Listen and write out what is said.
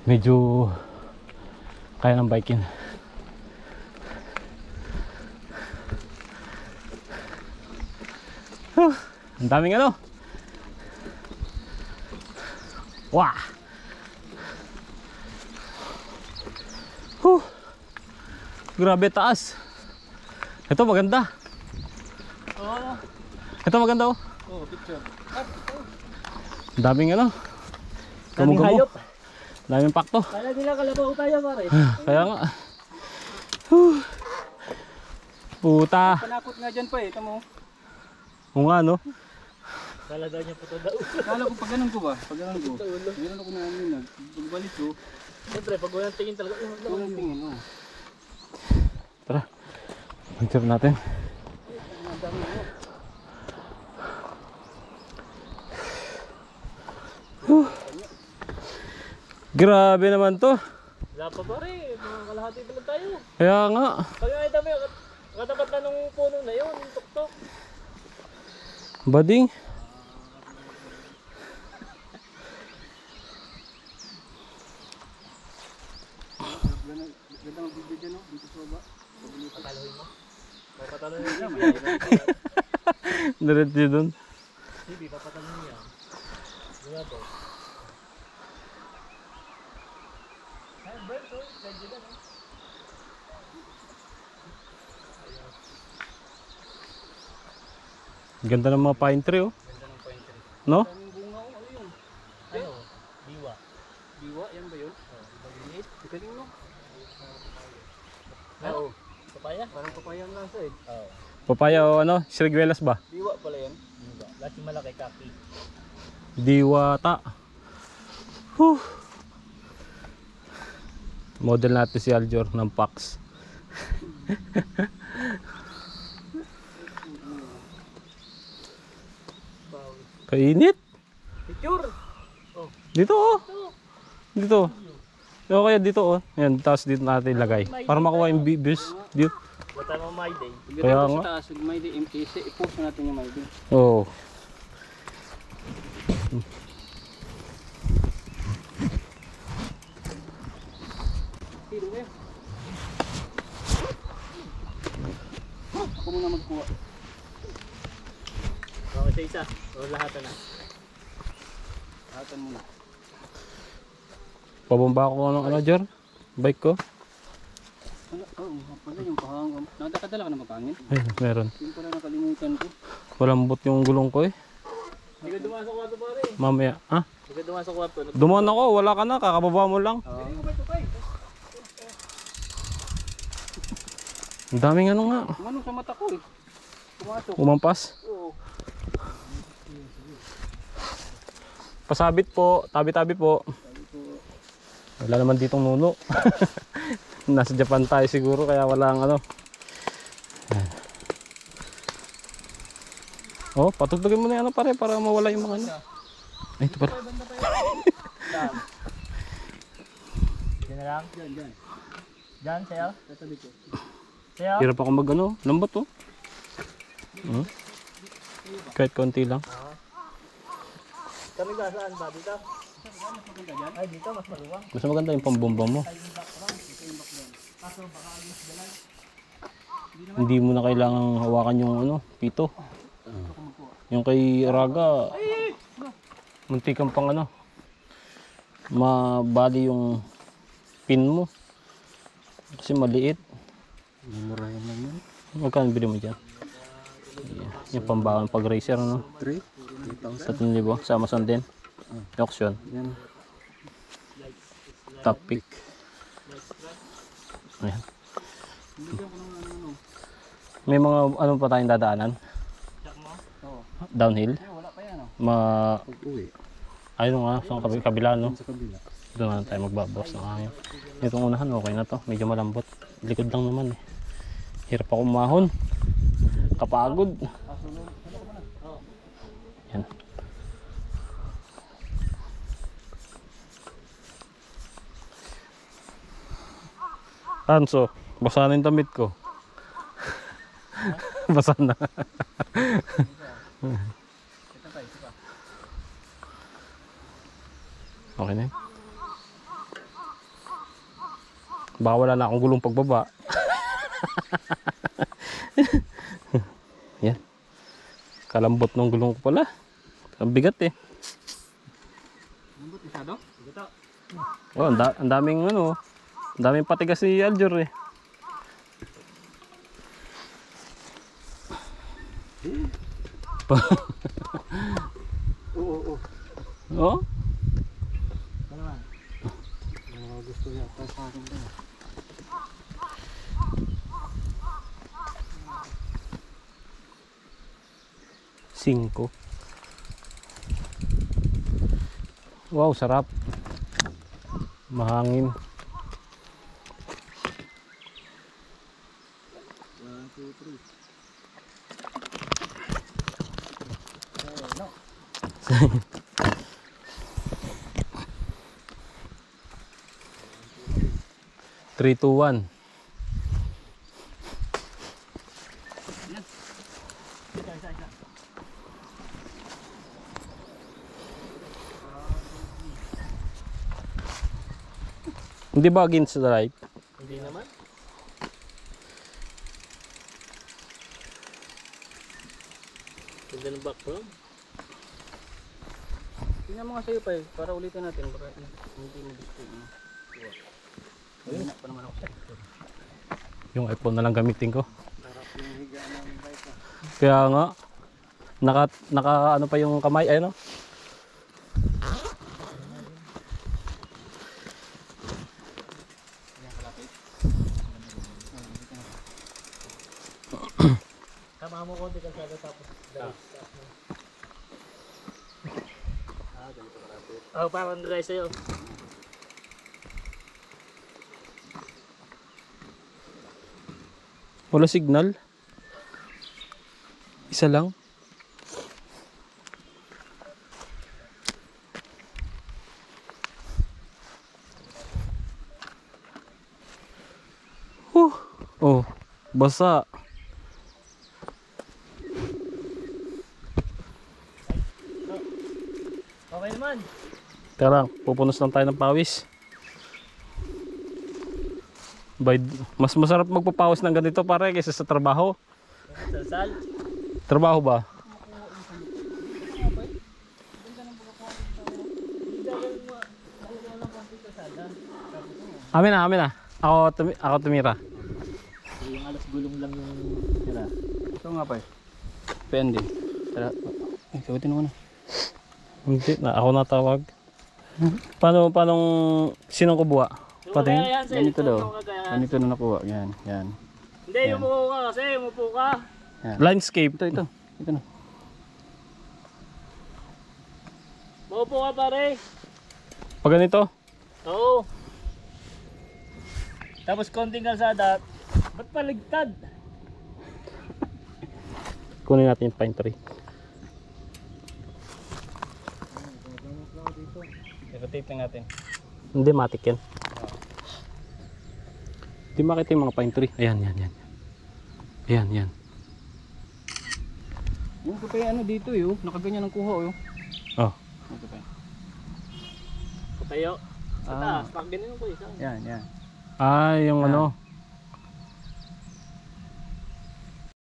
medyo kaya ng bike yun. Ang daming ano. Wah. Grabe taas. Ito maganda. Oo. Ito maganda oh. Oo, picture. Ang daming ano. Daming hayop. Daming pakto. Kala nila kalabaw tayo pare. Kaya nga. Puta. Panakot nga dyan pa eh, tamo. Kung nga no. Kala daw niya puto daw. Kala ko pag ganun ko ba? Pag ganun ko. Meron ako na pagbalik ko. Siyempre, pag walang tingin talaga. Walang tingin, oh. Tara. Picture natin. Grabe naman to. Wala pa pare, mga kalahati pa lang tayo. Kaya nga. Kaya ay dami, katapat na nung puno na yun, yung tuktok. Bading. Ganda mag-video dyan, no? Dito sa baba. Patalohin mo? Papatalohin mo yan. Diretso dun. Hindi, papatalohin mo yan. Wala to. Ay, bird to. Ganda dyan, no? Ganda ng mga pine tree oh. Ganda ng pine tree. No? Daming bunga, oh. Ano yun? Ano? Biwa. Biwa? Yan ba yun? Oo. Ibagiliit. Ikaling mo. Oo. Papaya? Parang papaya ang nasa eh. Oo. Papaya o ano? Siriguelas ba? Biwa pala yan. Biwa. Lahat yung malaki kaki. Diwata. Huh. Model natin si Aljor ng Pax. Kainit. Picture! Oh. Dito oh. Dito. O kaya dito oh. Yan, tapos dito natin ilagay. Para makuha yung bibis. Dito. Wala mo my day. Kaya nga. Sa taas, my day, i-post natin yung my day. Oo. Tiro kayo. Ako muna magkuha. Baka isa-isa. O lahatan na. Lahatan muna. Pabomba ako ng ano, Jor? Bike ko. Pala yung pahangam. Nakadala ka na mapangin? Ay, meron. Yung pala nakalimutan ko. Malambot yung gulong ko eh. Hindi ka dumaan sa kwarto pare. Mamaya. Ah? Hindi ka dumaan sa kwarto. Dumaan ako. Wala ka na. Kakababa mo lang. Ang daming ano nga. Kumanong sa mata ko eh. Pumasok. Umampas. Oo. Pasabit po. Tabi-tabi po. Wala naman ditong nuno. Nasa Japan tayo siguro kaya wala ang ano. Oh, patugtugin mo na yan pare para mawala yung mga ano. Ay, ito pala. Diyan na lang? Diyan. Diyan, sayo? Tatabi ko. Sayo? Hirap ako mag ano. Lambot oh. Kahit konti lang. Kami ba saan ba? Dito? Ay, dito mas maluwang. Mas maganda yung pambomba mo. Hindi mo na kailangang hawakan yung ano, pito. Yung kay Raga, muntikan pang ano, mabali yung pin mo. Kasi maliit. Murahin lang yun. Magkano bili mo dyan? Yung pambahan pag racer ano? 3,000. Sa Amazon din. Auction. Yan. Top pick. Ayan. May mga ano pa tayong dadaanan? Downhill? Wala pa yan Pag-uwi. Ayun nga, sa kabila no? Sa kabila. Doon na tayo magbabawas ng hangin. Itong unahan okay na to, medyo malambot. Likod lang naman eh. Hirap ako umahon. Kapagod. Yan. Hanso, basa na yung damit ko. Basa na. Okay na yun. Baka wala na akong gulong pagbaba. Yan. Kalambot ng gulong ko pala. Ang bigat eh. Lambot isado? Ito. Oh, ang daming ano. Ang daming patigas si Aljur eh. Oo. Oh? Ano man? Gusto niya pa sa akin to. 5. Wow, sarap. Mahangin. 1, 2, 3. 3, 2, 1. Hindi ba against the right? Hindi naman. Ganda ng background. Tingnan mo nga sa'yo pa para ulitin natin. Para hindi mo gusto yun. Ayun pa naman ako sa'yo. Yung iPhone na lang gamitin ko. Sarap yung higa ng bike. Kaya nga, naka ano pa yung kamay, ayun o. Tama mo konti kalsada tapos guys. Ganito kalapit. Oh, parang dry sa'yo. Wala signal. Isa lang. Oh, basa. Okay naman. Tara, pupunos lang tayo ng pawis. Mas masarap magpapawis ng ganito pare kaysa sa trabaho. Sal. Trabaho ba? Amin na. Ako tumira. Yung alas gulong lang yung tira. Ito nga pa eh. Pwede. Tara. Ikawatin mo na. Hindi na ako natawag. Paano sinong kubuha? Pating? Ganito daw. Ganito na nakuha. Yan. Hindi, umupo ka kasi. Umupo ka. Yan. Landscape. Ito na. Umupo ka pare. Pag ganito? Oo. Tapos konting kalsada. Ba't paligtad? Kunin natin yung pine tree. I-rotate lang natin. Hindi matik yan. Hindi makita yung mga pine tree. Ayan. Ayan. Yung kapay ano dito yun. Nakaganyan ang kuha yun. Oh. Yung kapay. Kapayo. Sa taas. Pag ganun ko isa. Yan. Yung ano.